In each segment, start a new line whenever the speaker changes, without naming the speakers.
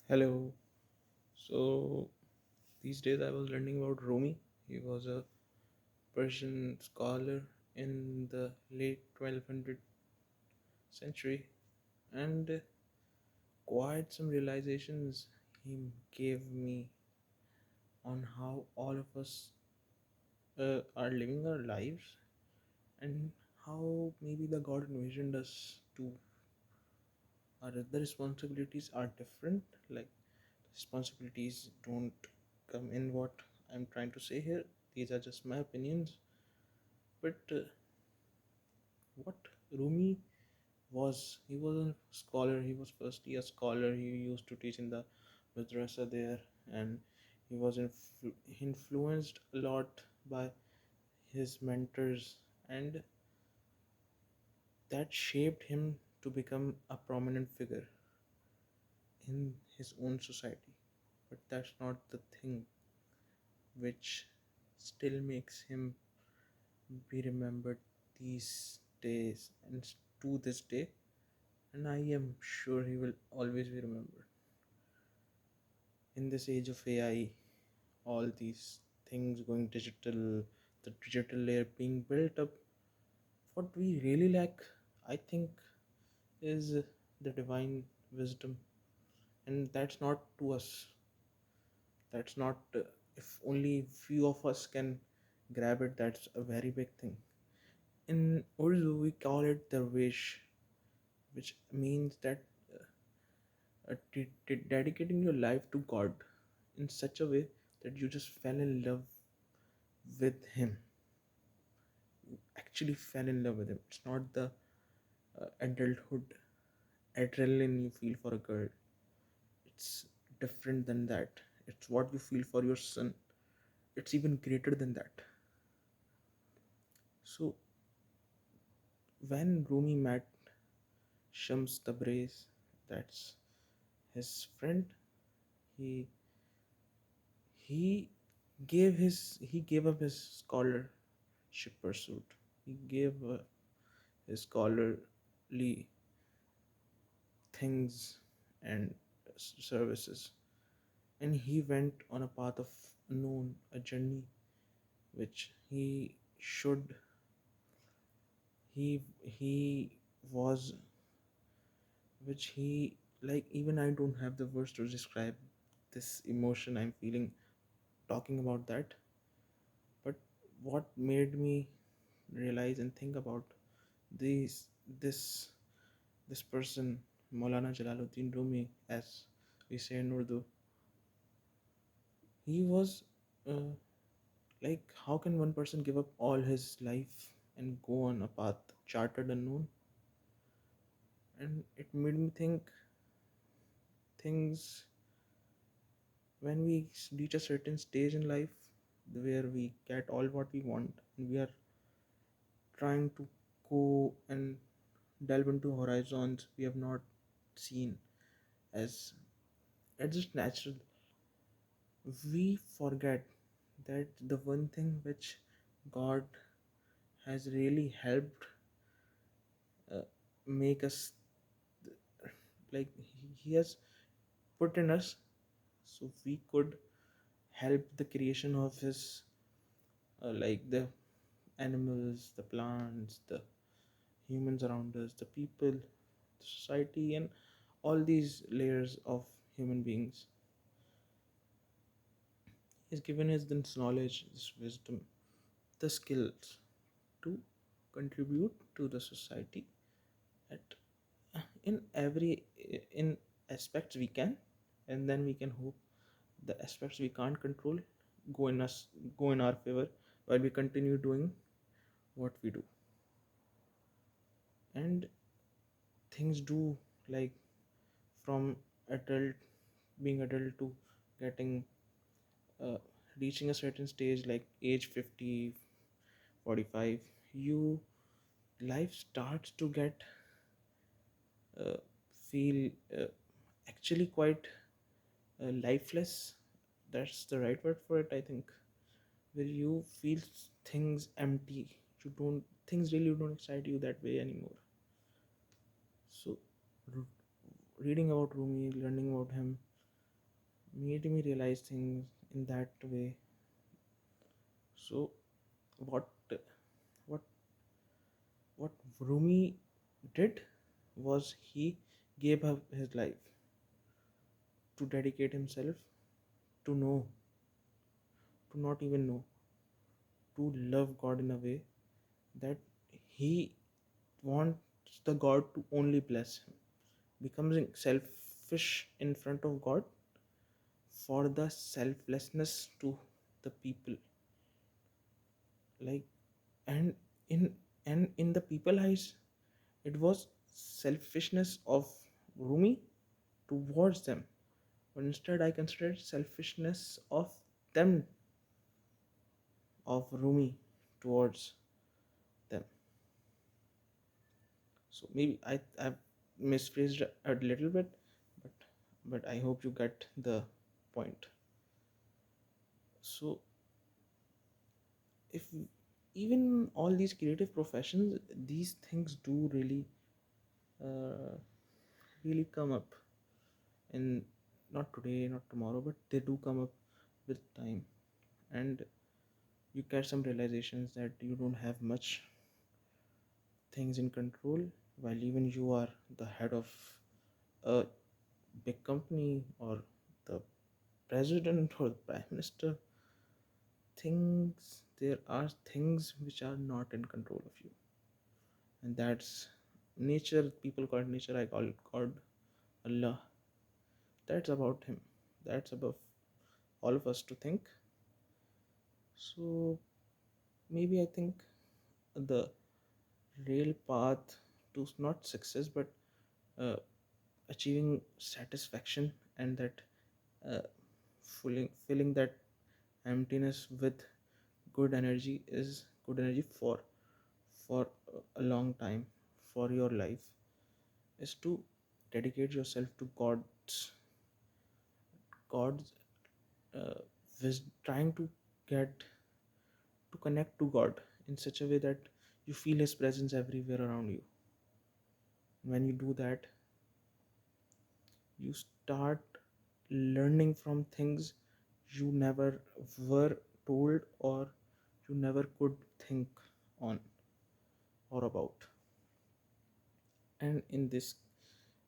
Hello. So these days I was learning about Rumi. He was a Persian scholar in the late 1200 century, and quite some realizations he gave me on how all of us are living our lives, and how maybe the God envisioned us to. Our other responsibilities are different. Like, responsibilities don't come in what I'm trying to say here. These are just my opinions. But what Rumi was, he was a scholar. He was firstly a scholar. He used to teach in the madrasa there, and he was influenced a lot by his mentors, and that shaped him to become a prominent figure in his own society. But that's not the thing which still makes him be remembered these days and to this day, and I am sure he will always be remembered. In this age of AI, all these things going digital, the digital layer being built up, what we really lack, I think, is the divine wisdom, and that's not to us. That's not, if only few of us can grab it, that's a very big thing. In Urdu, we call it darwish, which means that dedicating your life to God in such a way that you just fell in love with Him. You actually fell in love with Him. It's not the adulthood adrenaline you feel for a girl. It's different than that. It's what you feel for your son. It's even greater than that. So when Rumi met Shams Tabriz, that's his friend, he he he gave up his scholarship pursuit. He gave his scholarly things and services, and he went on a path of unknown, a journey which should he was which he like, even I don't have the words to describe this emotion I'm feeling talking about that. But what made me realize and think about these this this person, Maulana Jalaluddin Rumi, as we say in Urdu, he was uh, like, how can one person give up all his life and go on a path charted unknown? And it made me think things, when we reach a certain stage in life where we get all what we want, and we are trying to go and delve into horizons we have not seen, as it's just natural, we forget that the one thing which God has really helped uh, make us, like, he has put in us, so we could help the creation of his, like, the animals, the plants, the humans around us, the people, the society, and all these layers of human beings. He's given us this knowledge, this wisdom, the skills to contribute to the society at in every in aspects we can, and then we can hope the aspects we can't control go in our favor while we continue doing what we do. And things do, like, from adult being adult to getting uh, reaching a certain stage like age 50, 45, you life starts to get uh, feel actually quite lifeless. That's the right word for it, I think. Where you feel things empty. You don't Things really don't excite you that way anymore. So, r- reading about Rumi, learning about him, made me realize things in that way. So what what what Rumi did was he gave up his life to dedicate himself to know, to not even know, to love God in a way that he wants the God to only bless him, becoming selfish in front of God for the selflessness to the people. Like, and in in the people eyes, it was selfishness of Rumi towards them, but instead I considered selfishness of them, of Rumi towards them. So maybe I've misphrased a little bit, but I hope you get the point. So if even all these creative professions, these things do really uh, really come up in, not today, not tomorrow, but they do come up with time, and you get some realizations that you don't have much things in control, while even you are the head of a big company or the president or the prime minister. Things, there are things which are not in control of you, and that's nature. People call it nature, I call it God, Allah. That's about him, that's above all of us to think. So maybe I think the real path to not success but uh, achieving satisfaction, and that uh, filling that emptiness with good energy, is good energy for a long time, for your life, is to dedicate yourself to God's trying to get to connect to God in such a way that you feel his presence everywhere around you. When you do that, you start learning from things you never were told, or you never could think on or about. And in this,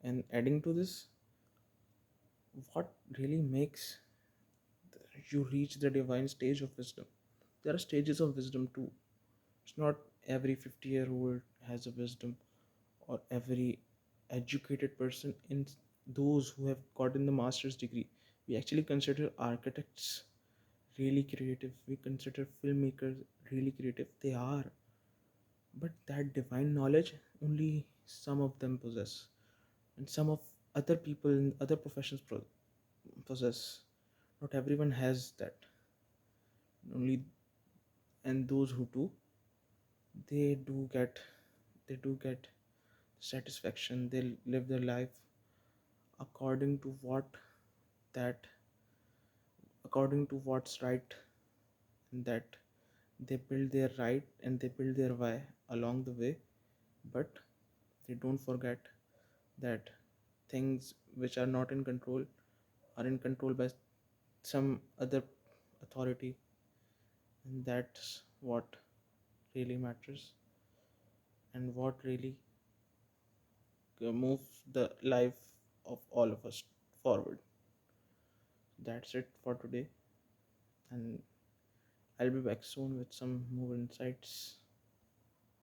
and adding to this, what really makes you reach the divine stage of wisdom? There are stages of wisdom too. It's not every 50-year-old has a wisdom, or every educated person. In those who have gotten the master's degree, we actually consider architects really creative, we consider filmmakers really creative. They are, but that divine knowledge only some of them possess, and some of other people in other professions possess. Not everyone has that. Only, and those who do, they do get they do get satisfaction. They live their life according to that according to what's right, and that they build their right and they build their why along the way. But they don't forget that things which are not in control are in control by some other authority, and that's what really matters, and what really moves the life of all of us forward. That's it for today, and I'll be back soon with some more insights.